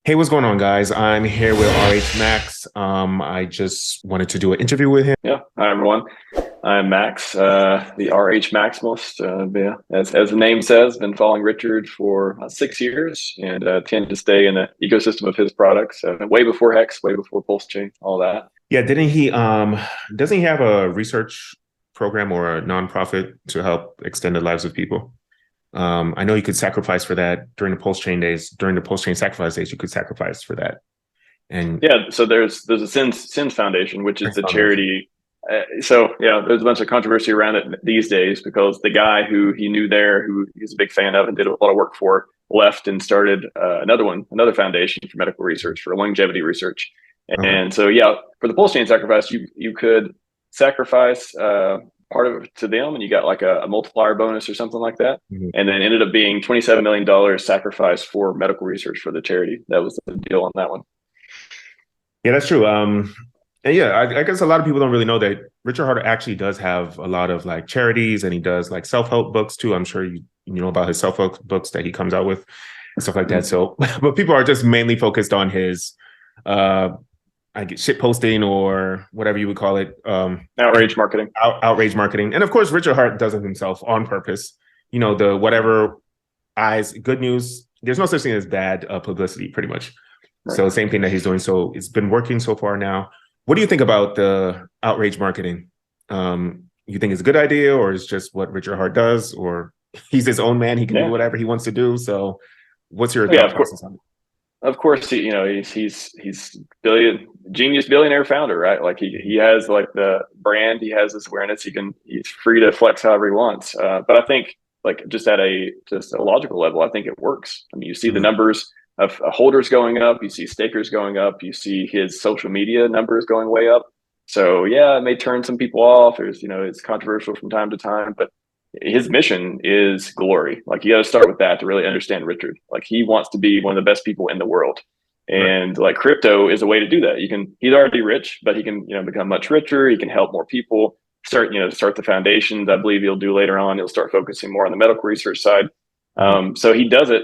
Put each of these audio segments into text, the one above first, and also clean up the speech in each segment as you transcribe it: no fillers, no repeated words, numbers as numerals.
Hey, what's going on, guys? I'm here with RH Max. I just wanted to do an interview with him. Yeah, hi everyone. I'm Max, the RH Maximalist. Yeah, as the name says, been following Richard for 6 years and tend to stay in the ecosystem of his products. Way before Hex, way before Pulsechain, all that. Yeah, didn't he doesn't he have a research program or a nonprofit to help extend the lives of people? I know you could sacrifice for that during the Pulsechain days. During the Pulsechain sacrifice days, you could sacrifice for that. And Yeah, so there's a Sins Foundation, which is the charity. So yeah, there's a bunch of controversy around it these days because the guy who he knew there, who he's a big fan of and did a lot of work for, left and started another foundation for medical research, for longevity research. okay. And so yeah, for the Pulse Chain sacrifice, you could sacrifice part of it to them, and you got like a multiplier bonus or something like that. Mhm. And then ended up being $27 million sacrifice for medical research for the charity. That was the deal on that one. Yeah, that's true. And yeah, I guess a lot of people don't really know that Richard Harder actually does have a lot of like charities, and he does like self-help books too. I'm sure you know about his self-help books that he comes out with and stuff like that. So, but people are just mainly focused on his I get shit posting or whatever you would call it. Outrage marketing. Outrage marketing. And of course, Richard Hart does it himself on purpose. You know, the whatever eyes, good news, there's no such thing as bad publicity, pretty much. Right. So same thing that he's doing. So it's been working so far now. What do you think about the outrage marketing? You think it's a good idea, or is just what Richard Hart does, or he's his own man, he can do whatever he wants to do? So what's your thought process on it? Of course, he's billionaire founder, right? Like he has like the brand, he has this awareness, he's free to flex however he wants. But I think like just a logical level, I think it works. I mean, you see the numbers of holders going up, you see stakers going up, you see his social media numbers going way up. So yeah, it may turn some people off. It's controversial from time to time, but his mission is glory. Like you got to start with that to really understand Richard. Like he wants to be one of the best people in the world. And like crypto is a way to do that. He's already rich, but he can, become much richer. He can help more people, start the foundations. I believe he'll do later on. He'll start focusing more on the medical research side. So he does it,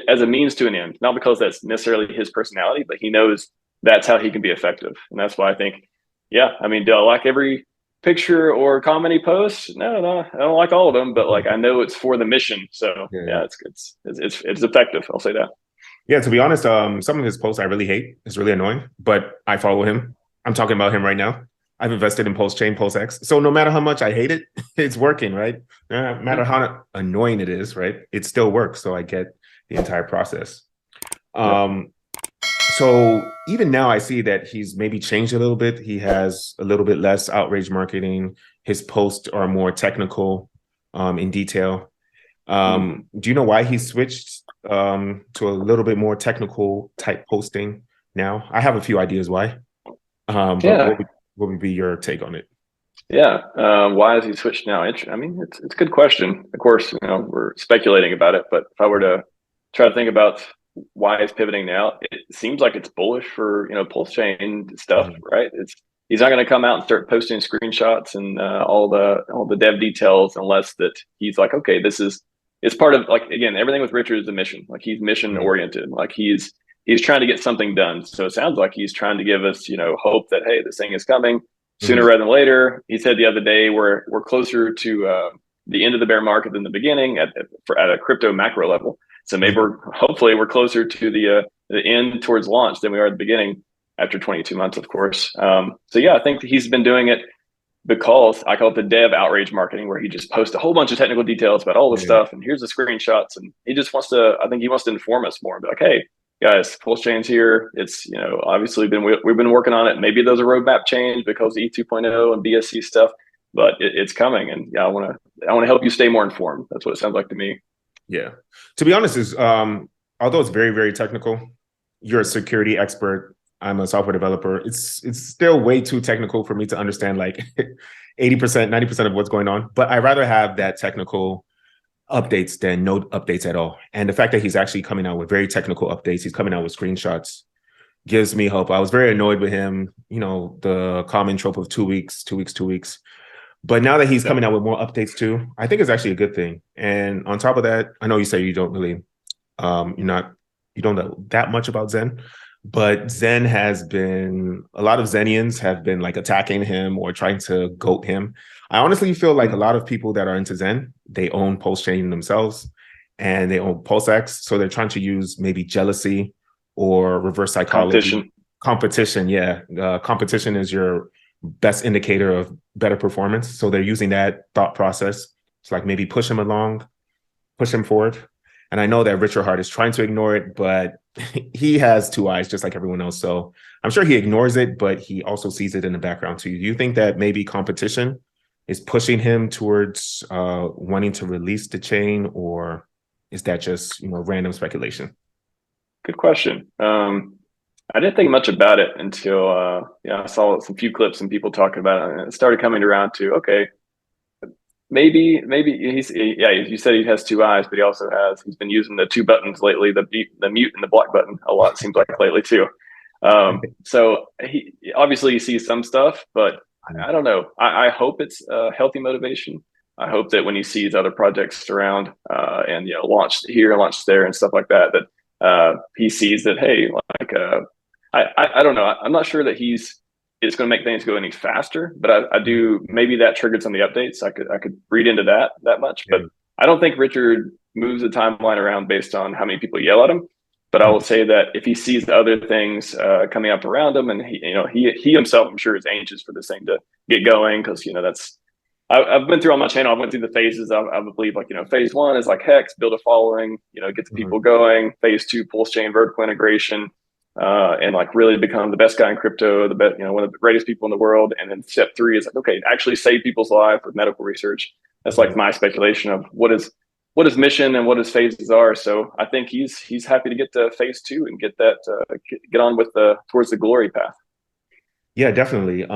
as a means to an end, not because that's necessarily his personality, but he knows that's how he can be effective. And that's why I think, I mean, do I like every picture or comment he posts? No, I don't like all of them, but like I know it's for the mission. So it's effective. I'll say that. Yeah, to be honest, some of his posts I really hate. It's really annoying, but I follow him. I'm talking about him right now. I've invested in Pulsechain, PulseX. So no matter how much I hate it, it's working, right? No matter how annoying it is, right? It still works. So I get the entire process. So even now I see that he's maybe changed a little bit. He has a little bit less outrage marketing. His posts are more technical, in detail. Do you know why he switched to a little bit more technical type posting now? I have a few ideas why. But what would be your take on it? Why has he switched now? I mean, it's a good question. Of course, we're speculating about it, but if I were to try to think about why he's pivoting now, it seems like it's bullish for Pulse Chain stuff, right? He's not going to come out and start posting screenshots and all the dev details unless that he's like, okay, it's part of, like, again, everything with Richard is a mission. Like he's mission oriented. Like he's trying to get something done. So it sounds like he's trying to give us hope that, hey, this thing is coming sooner rather than later. He said the other day we're closer to the end of the bear market than the beginning at a crypto macro level. So maybe hopefully we're closer to the end towards launch than we are at the beginning after 22 months, of course. So yeah, I think that he's been doing it because I call it the dev outrage marketing, where he just posts a whole bunch of technical details about all the stuff, and here's the screenshots, and he just wants to. I think he wants to inform us more. Be like, hey, guys, Pulse Chain's here. It's obviously we've been working on it. Maybe there's a roadmap change because of E 2.0 and BSC stuff, but it's coming, and I want to help you stay more informed. That's what it sounds like to me. Yeah. To be honest, is although it's very, very technical, you're a security expert. I'm a software developer. It's still way too technical for me to understand like 80%, 90% of what's going on. But I rather have that technical updates than no updates at all. And the fact that he's actually coming out with very technical updates, he's coming out with screenshots, gives me hope. I was very annoyed with him, the common trope of 2 weeks, 2 weeks, 2 weeks. But now that he's coming out with more updates too, I think it's actually a good thing. And on top of that, I know you say you don't really, you're not you don't know that much about Xen, but Xen has been, a lot of Xenians have been like attacking him or trying to goat him. I honestly feel like a lot of people that are into Xen, they own Pulsechain themselves and they own PulseX. So they're trying to use maybe jealousy or reverse psychology. Competition, yeah. Competition is your best indicator of better performance. So they're using that thought process. It's like maybe push him along, push him forward. And I know that Richard Hart is trying to ignore it, but he has two eyes just like everyone else. So I'm sure he ignores it, but he also sees it in the background too. Do you think that maybe competition is pushing him towards wanting to release the chain, or is that just, you know, random speculation? Good question. I didn't think much about it until I saw some few clips and people talking about it, and it started coming around to, okay, maybe he's, yeah, you said he has two eyes, but he's been using the two buttons lately, the mute and the block button a lot, seems like lately too. So he obviously sees some stuff, but I don't know. I hope it's a healthy motivation. I hope that when he sees other projects around and, you know, launched here, launched there, and stuff like that, that he sees that, hey, like I don't know. I'm not sure that it's going to make things go any faster, but I do, maybe that triggered some of the updates. I could read into that much, but I don't think Richard moves the timeline around based on how many people yell at him. But I will say that if he sees the other things coming up around him, and he himself, I'm sure, is anxious for this thing to get going, because, you know, I've been through on my channel. I went through the phases. I believe, like, you know, phase one is like Hex, build a following, you know, get the people going. Phase two, Pulsechain vertical integration, and like really become the best guy in crypto, the best, you know, one of the greatest people in the world. And then step three is like, okay, actually save people's lives with medical research. That's like my speculation of what his mission and what his phases are. So I think he's happy to get to phase two and get get on with towards the glory path. Yeah, definitely.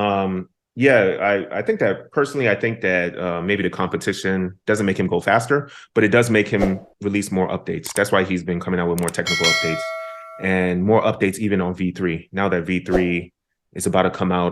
Yeah, I think that personally, I think that maybe the competition doesn't make him go faster, but it does make him release more updates. That's why he's been coming out with more technical updates and more updates even on V3. Now that V3 is about to come out